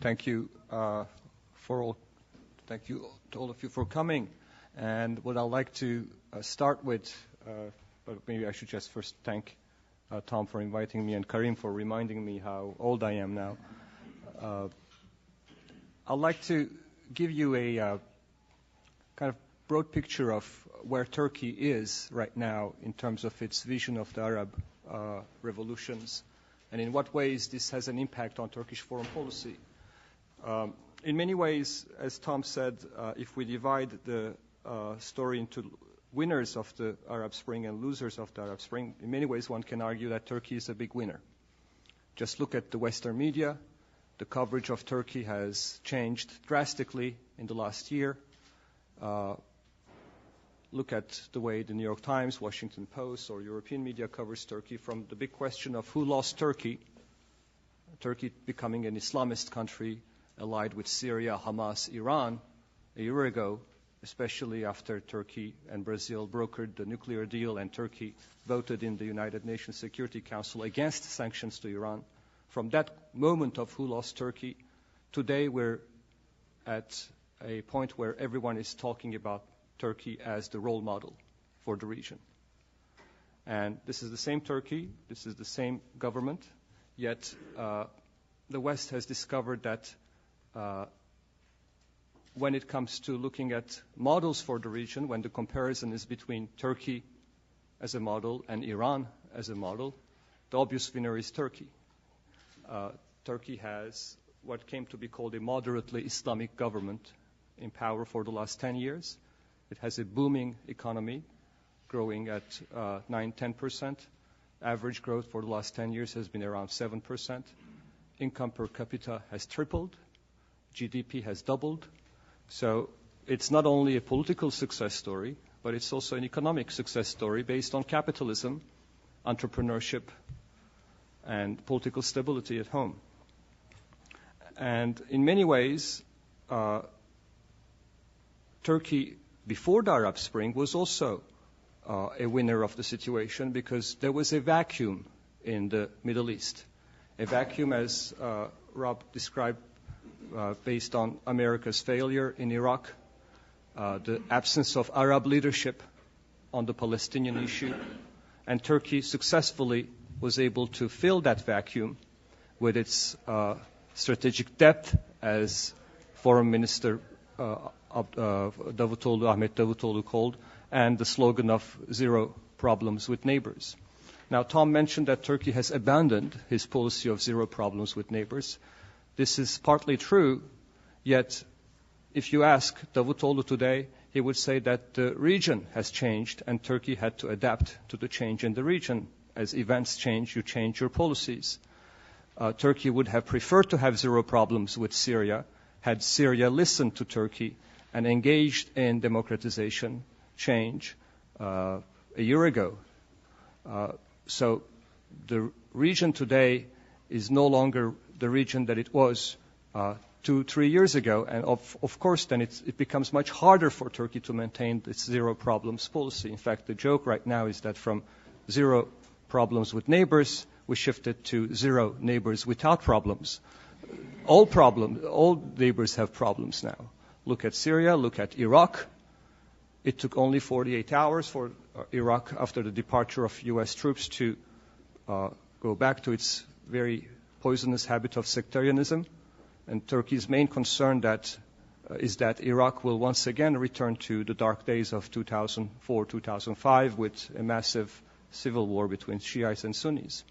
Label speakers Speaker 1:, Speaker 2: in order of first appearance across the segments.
Speaker 1: Thank you thank you to all of you for coming. And what I'd like to start with, but maybe I should just first thank Tom for inviting me and Karim for reminding me how old I am now. I'd like to give you a kind of broad picture of where Turkey is right now in terms of its vision of the Arab revolutions, and in what ways this has an impact on Turkish foreign policy. In many ways, as Tom said, if we divide the story into winners of the Arab Spring and losers of the Arab Spring, in many ways one can argue that Turkey is a big winner. Just look at the Western media. The coverage of Turkey has changed drastically in the last year. Look at the way the New York Times, Washington Post, or European media covers Turkey, from the big question of who lost Turkey, Turkey becoming an Islamist country allied with Syria, Hamas, Iran a year ago, especially after Turkey and Brazil brokered the nuclear deal and Turkey voted in the United Nations Security Council against sanctions to Iran. From that moment of who lost Turkey, today we're at a point where everyone is talking about Turkey as the role model for the region. And this is the same Turkey, this is the same government, yet the West has discovered that when it comes to looking at models for the region, when the comparison is between Turkey as a model and Iran as a model, the obvious winner is Turkey. Turkey has what came to be called a moderately Islamic government in power for the last 10 years. It has a booming economy, growing at 9-10%. Average growth for the last 10 years has been around 7%. Income per capita has tripled. GDP has doubled. So it's not only a political success story, but it's also an economic success story based on capitalism, entrepreneurship, and political stability at home. And in many ways, Turkey, before the Arab Spring, was also a winner of the situation because there was a vacuum in the Middle East. A vacuum, as Rob described, based on America's failure in Iraq, the absence of Arab leadership on the Palestinian issue, and Turkey successfully was able to fill that vacuum with its strategic depth, as Foreign Minister Ahmet Davutoğlu called, and the slogan of zero problems with neighbors. Now, Tom mentioned that Turkey has abandoned his policy of zero problems with neighbors. This is partly true, yet if you ask Davutoğlu today, he would say that the region has changed and Turkey had to adapt to the change in the region. As events change, you change your policies. Turkey would have preferred to have zero problems with Syria had Syria listened to Turkey and engaged in democratization, change, a year ago. So the region today is no longer the region that it was 2-3 years ago, and of course then it becomes much harder for Turkey to maintain its zero problems policy. In fact, the joke right now is that from zero problems with neighbors, we shifted to zero neighbors without problems. All neighbors have problems now. Look at Syria, look at Iraq. It took only 48 hours for Iraq, after the departure of U.S. troops, to go back to its very poisonous habit of sectarianism. And Turkey's main concern is that Iraq will once again return to the dark days of 2004, 2005, with a massive civil war between Shiites and Sunnis.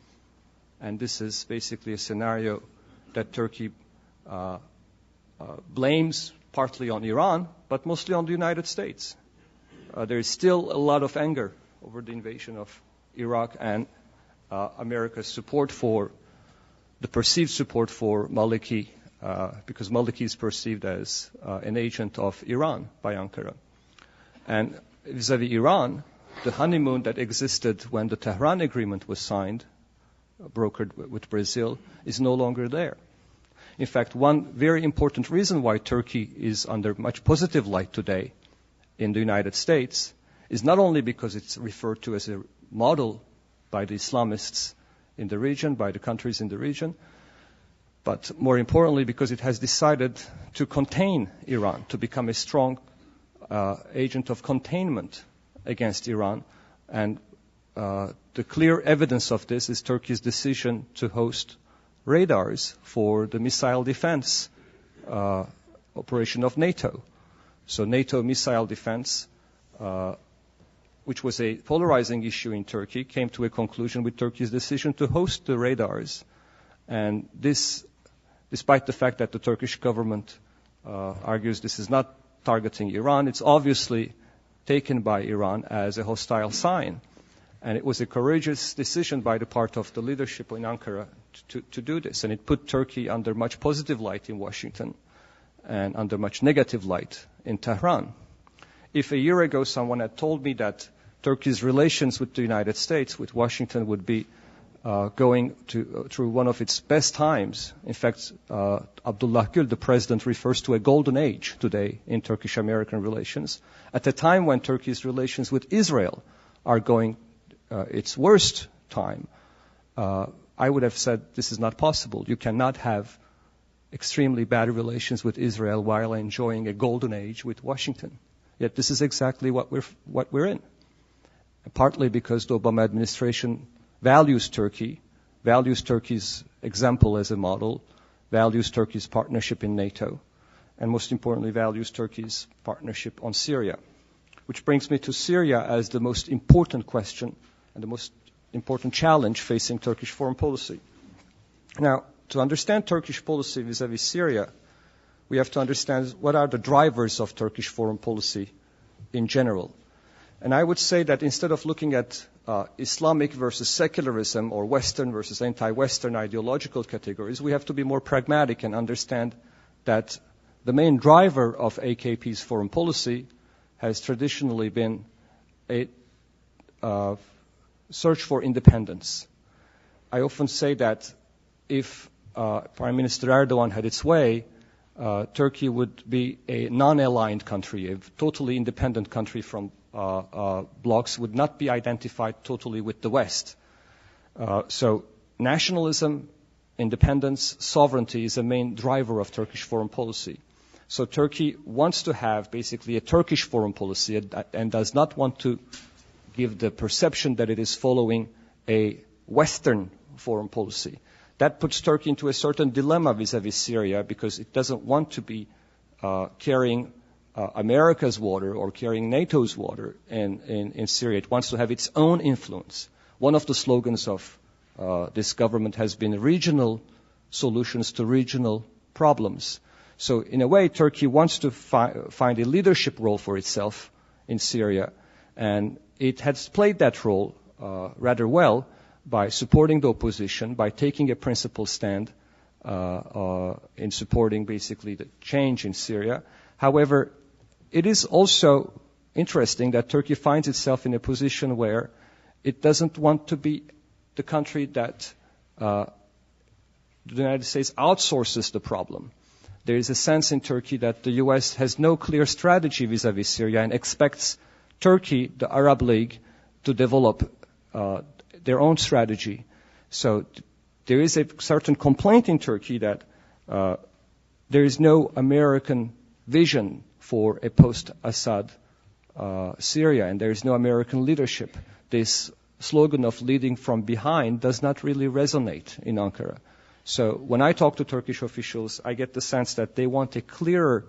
Speaker 1: And this is basically a scenario that Turkey blames partly on Iran, but mostly on the United States. There is still a lot of anger over the invasion of Iraq and America's support for, the perceived support for Maliki, because Maliki is perceived as an agent of Iran by Ankara. And vis-à-vis Iran, the honeymoon that existed when the Tehran Agreement was signed, brokered with Brazil, is no longer there. In fact, one very important reason why Turkey is under much positive light today in the United States is not only because it's referred to as a model by the Islamists in the region, by the countries in the region, but more importantly because it has decided to contain Iran, to become a strong agent of containment against Iran. And the clear evidence of this is Turkey's decision to host radars for the missile defense operation of NATO. So NATO missile defense, which was a polarizing issue in Turkey, came to a conclusion with Turkey's decision to host the radars. And this, despite the fact that the Turkish government argues this is not targeting Iran, it's obviously taken by Iran as a hostile sign. And it was a courageous decision by the part of the leadership in Ankara to do this. And it put Turkey under much positive light in Washington and under much negative light in Tehran. If a year ago someone had told me that Turkey's relations with the United States, with Washington, would be going through one of its best times. In fact, Abdullah Gül, the president, refers to a golden age today in Turkish-American relations, at a time when Turkey's relations with Israel are going its worst time. I would have said this is not possible. You cannot have extremely bad relations with Israel while enjoying a golden age with Washington. Yet this is exactly what we're in. Partly because the Obama administration values Turkey, values Turkey's example as a model, values Turkey's partnership in NATO, and most importantly, values Turkey's partnership on Syria. Which brings me to Syria as the most important question and the most important challenge facing Turkish foreign policy. Now, to understand Turkish policy vis-à-vis Syria, we have to understand what are the drivers of Turkish foreign policy in general. And I would say that instead of looking at Islamic versus secularism or Western versus anti-Western ideological categories, we have to be more pragmatic and understand that the main driver of AKP's foreign policy has traditionally been a search for independence. I often say that if Prime Minister Erdogan had its way, Turkey would be a non-aligned country, a totally independent country from blocs, would not be identified totally with the West. So nationalism, independence, sovereignty is a main driver of Turkish foreign policy. So Turkey wants to have basically a Turkish foreign policy and does not want to give the perception that it is following a Western foreign policy. That puts Turkey into a certain dilemma vis-à-vis Syria because it doesn't want to be carrying America's water or carrying NATO's water in Syria. It wants to have its own influence. One of the slogans of this government has been regional solutions to regional problems. So in a way, Turkey wants to find a leadership role for itself in Syria, and it has played that role rather well by supporting the opposition, by taking a principled stand in supporting basically the change in Syria. However, it is also interesting that Turkey finds itself in a position where it doesn't want to be the country that the United States outsources the problem. There is a sense in Turkey that the U.S. has no clear strategy vis-à-vis Syria and expects Turkey, the Arab League, to develop their own strategy. So there is a certain complaint in Turkey that there is no American vision for a post-Assad Syria, and there is no American leadership. This slogan of leading from behind does not really resonate in Ankara. So when I talk to Turkish officials, I get the sense that they want a clearer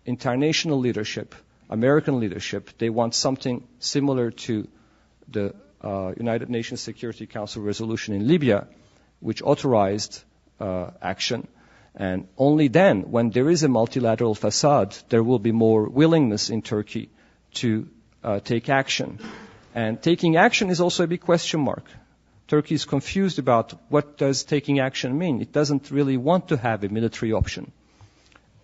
Speaker 1: international leadership, American leadership. They want something similar to the United Nations Security Council resolution in Libya, which authorized action. And only then, when there is a multilateral facade, there will be more willingness in Turkey to take action. And taking action is also a big question mark. Turkey is confused about what does taking action mean. It doesn't really want to have a military option.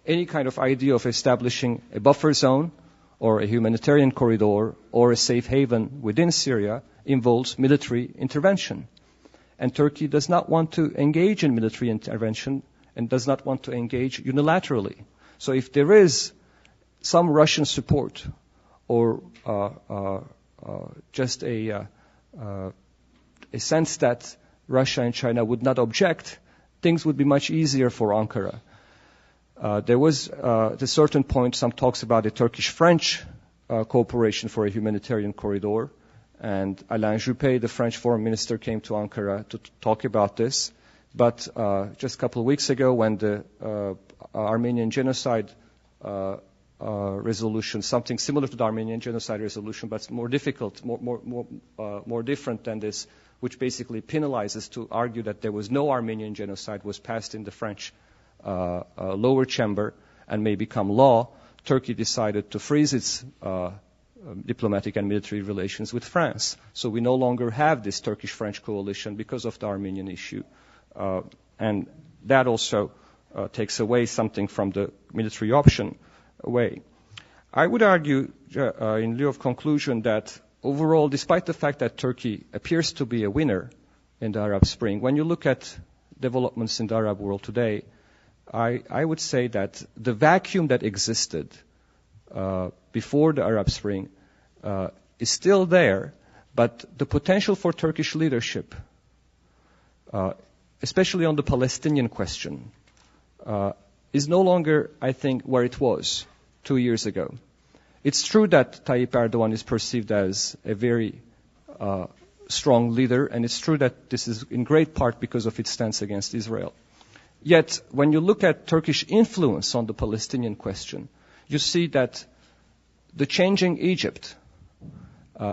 Speaker 1: Any kind of idea of establishing a buffer zone or a humanitarian corridor or a safe haven within Syria involves military intervention. And Turkey does not want to engage in military intervention and does not want to engage unilaterally. So if there is some Russian support or just a sense that Russia and China would not object, things would be much easier for Ankara. There was, at a certain point, some talks about a Turkish-French cooperation for a humanitarian corridor. And Alain Juppé, the French foreign minister, came to Ankara to talk about this. But just a couple of weeks ago, when the Armenian genocide resolution, something similar to the Armenian genocide resolution, but more difficult, more different than this, which basically penalizes to argue that there was no Armenian genocide, was passed in the French lower chamber and may become law, Turkey decided to freeze its diplomatic and military relations with France. So we no longer have this Turkish-French coalition because of the Armenian issue. And that also takes away something from the military option away. I would argue, in lieu of conclusion, that overall, despite the fact that Turkey appears to be a winner in the Arab Spring, when you look at developments in the Arab world today, I would say that the vacuum that existed before the Arab Spring is still there, but the potential for Turkish leadership, especially on the Palestinian question, is no longer, I think, where it was 2 years ago. It's true that Tayyip Erdogan is perceived as a very strong leader, and it's true that this is in great part because of its stance against Israel. Yet, when you look at Turkish influence on the Palestinian question, you see that the changing Egypt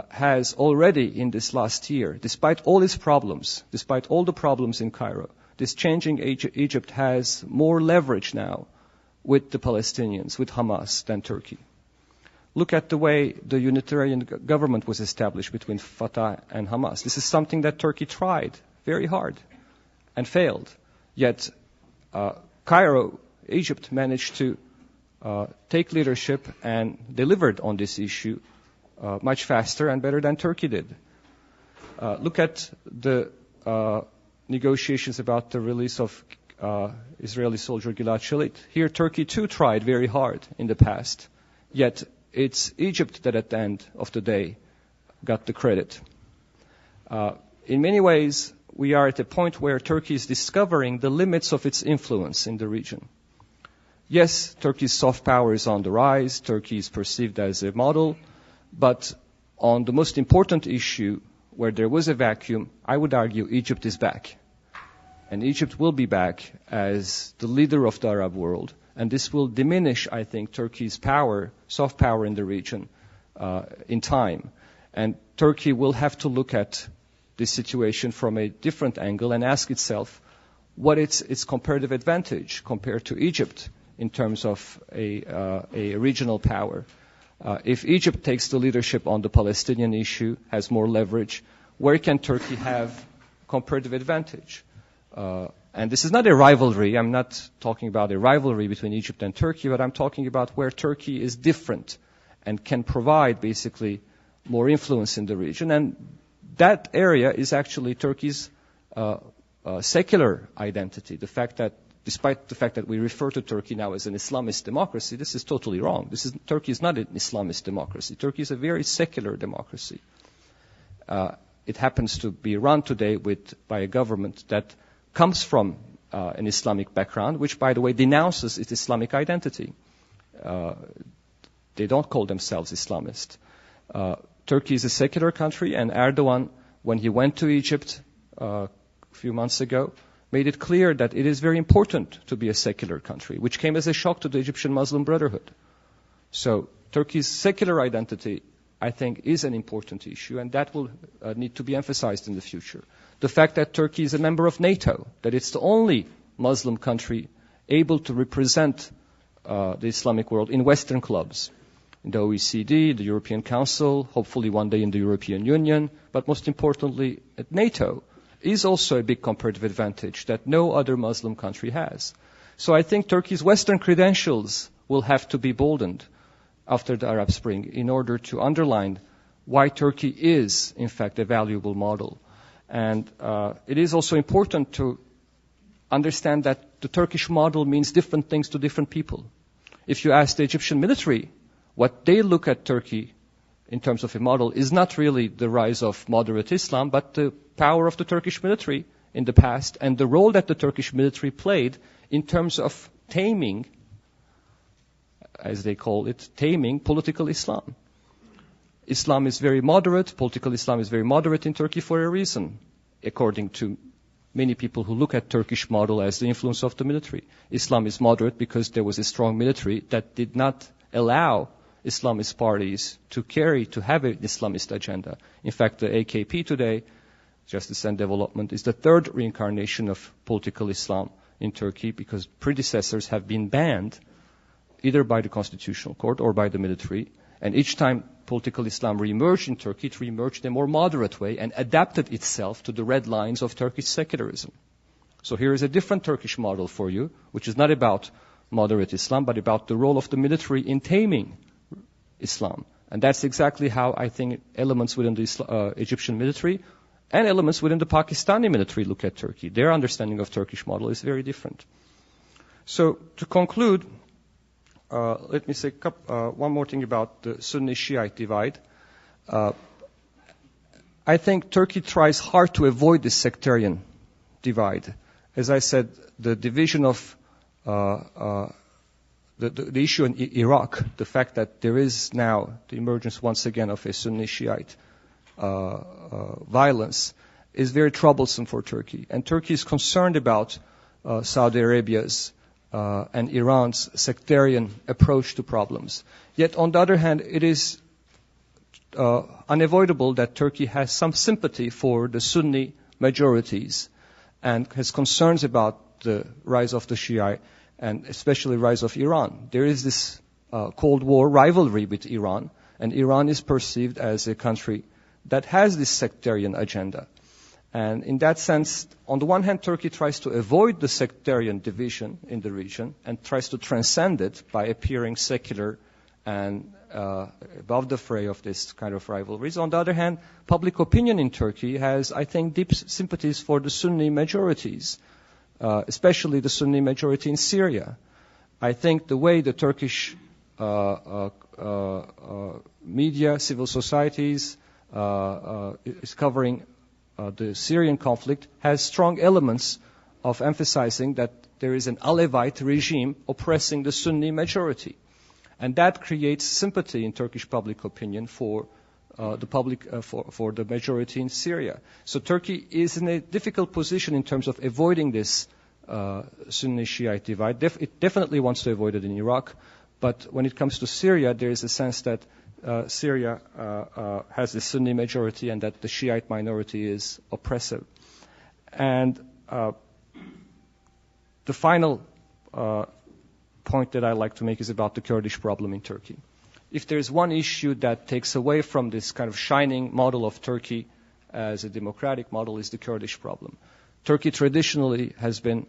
Speaker 1: has already in this last year, despite all its problems, despite all the problems in Cairo, this changing Egypt has more leverage now with the Palestinians, with Hamas, than Turkey. Look at the way the unitarian government was established between Fatah and Hamas. This is something that Turkey tried very hard and failed. Yet Cairo, Egypt, managed to take leadership and delivered on this issue much faster and better than Turkey did. Look at the negotiations about the release of Israeli soldier Gilad Shalit. Here, Turkey too tried very hard in the past, yet it's Egypt that at the end of the day got the credit. In many ways, we are at a point where Turkey is discovering the limits of its influence in the region. Yes, Turkey's soft power is on the rise. Turkey is perceived as a model. But on the most important issue, where there was a vacuum, I would argue Egypt is back. And Egypt will be back as the leader of the Arab world. And this will diminish, I think, Turkey's power, soft power in the region, in time. And Turkey will have to look at this situation from a different angle and ask itself what its comparative advantage compared to Egypt in terms of a regional power. If Egypt takes the leadership on the Palestinian issue, has more leverage, where can Turkey have comparative advantage? And this is not a rivalry. I'm not talking about a rivalry between Egypt and Turkey, but I'm talking about where Turkey is different and can provide basically more influence in the region. And that area is actually Turkey's secular identity. The fact that, despite the fact that we refer to Turkey now as an Islamist democracy, this is totally wrong. Turkey is not an Islamist democracy. Turkey is a very secular democracy. It happens to be run today by a government that comes from an Islamic background, which, by the way, denounces its Islamic identity. They don't call themselves Islamist. Turkey is a secular country, and Erdogan, when he went to Egypt a few months ago, made it clear that it is very important to be a secular country, which came as a shock to the Egyptian Muslim Brotherhood. So Turkey's secular identity, I think, is an important issue, and that will need to be emphasized in the future. The fact that Turkey is a member of NATO, that it's the only Muslim country able to represent the Islamic world in Western clubs, in the OECD, the European Council, hopefully one day in the European Union, but most importantly at NATO, is also a big comparative advantage that no other Muslim country has. So I think Turkey's Western credentials will have to be boldened after the Arab Spring in order to underline why Turkey is, in fact, a valuable model. And it is also important to understand that the Turkish model means different things to different people. If you ask the Egyptian military, what they look at Turkey in terms of a model is not really the rise of moderate Islam, but the power of the Turkish military in the past and the role that the Turkish military played in terms of taming, as they call it, taming political Islam. Islam is very moderate, political Islam is very moderate in Turkey for a reason, according to many people who look at Turkish model as the influence of the military. Islam is moderate because there was a strong military that did not allow Islamist parties to have an Islamist agenda. In fact, the AKP today, Justice and Development, is the third reincarnation of political Islam in Turkey because predecessors have been banned either by the Constitutional Court or by the military. And each time political Islam reemerged in Turkey, it reemerged in a more moderate way and adapted itself to the red lines of Turkish secularism. So here is a different Turkish model for you, which is not about moderate Islam, but about the role of the military in taming Islam. And that's exactly how I think elements within the Egyptian military and elements within the Pakistani military look at Turkey. Their understanding of Turkish model is very different. So to conclude, let me say one more thing about the Sunni-Shiite divide. I think Turkey tries hard to avoid this sectarian divide. As I said, the division of the issue in Iraq, the fact that there is now the emergence once again of a Sunni-Shiite violence is very troublesome for Turkey. And Turkey is concerned about Saudi Arabia's and Iran's sectarian approach to problems. Yet, on the other hand, it is unavoidable that Turkey has some sympathy for the Sunni majorities and has concerns about the rise of the Shia and especially rise of Iran. There is this Cold War rivalry with Iran, and Iran is perceived as a country that has this sectarian agenda. And in that sense, on the one hand, Turkey tries to avoid the sectarian division in the region and tries to transcend it by appearing secular and above the fray of this kind of rivalries. On the other hand, public opinion in Turkey has, I think, deep sympathies for the Sunni majorities, especially the Sunni majority in Syria. I think the way the Turkish media, civil societies is covering the Syrian conflict has strong elements of emphasizing that there is an Alevite regime oppressing the Sunni majority. And that creates sympathy in Turkish public opinion for the majority in Syria. So Turkey is in a difficult position in terms of avoiding this Sunni-Shiite divide. It definitely wants to avoid it in Iraq, but when it comes to Syria, there is a sense that Syria has the Sunni majority and that the Shiite minority is oppressive. And the final point that I like to make is about the Kurdish problem in Turkey. If there is one issue that takes away from this kind of shining model of Turkey as a democratic model is the Kurdish problem. Turkey traditionally has been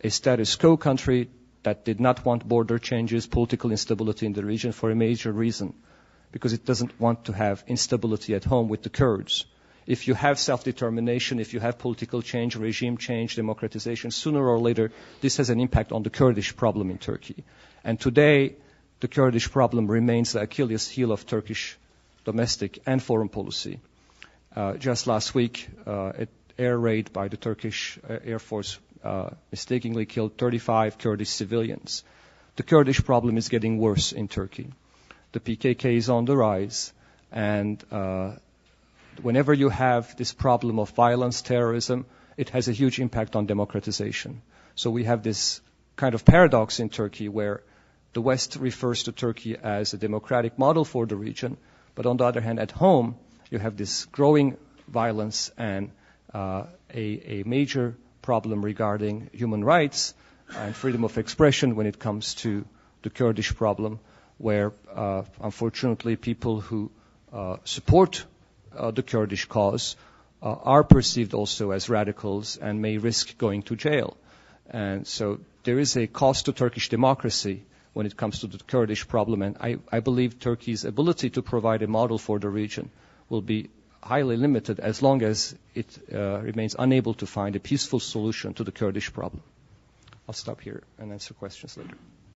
Speaker 1: a status quo country that did not want border changes, political instability in the region for a major reason, because it doesn't want to have instability at home with the Kurds. If you have self-determination, if you have political change, regime change, democratization, sooner or later, this has an impact on the Kurdish problem in Turkey. And today, the Kurdish problem remains the Achilles heel of Turkish domestic and foreign policy. Just last week, an air raid by the Turkish Air Force mistakenly killed 35 Kurdish civilians. The Kurdish problem is getting worse in Turkey. The PKK is on the rise, and whenever you have this problem of violence, terrorism, it has a huge impact on democratization. So we have this kind of paradox in Turkey where the West refers to Turkey as a democratic model for the region, but on the other hand, at home, you have this growing violence and a major problem regarding human rights and freedom of expression when it comes to the Kurdish problem, where unfortunately people who support the Kurdish cause are perceived also as radicals and may risk going to jail. And so there is a cost to Turkish democracy when it comes to the Kurdish problem, and I believe Turkey's ability to provide a model for the region will be highly limited as long as it remains unable to find a peaceful solution to the Kurdish problem. I'll stop here and answer questions later.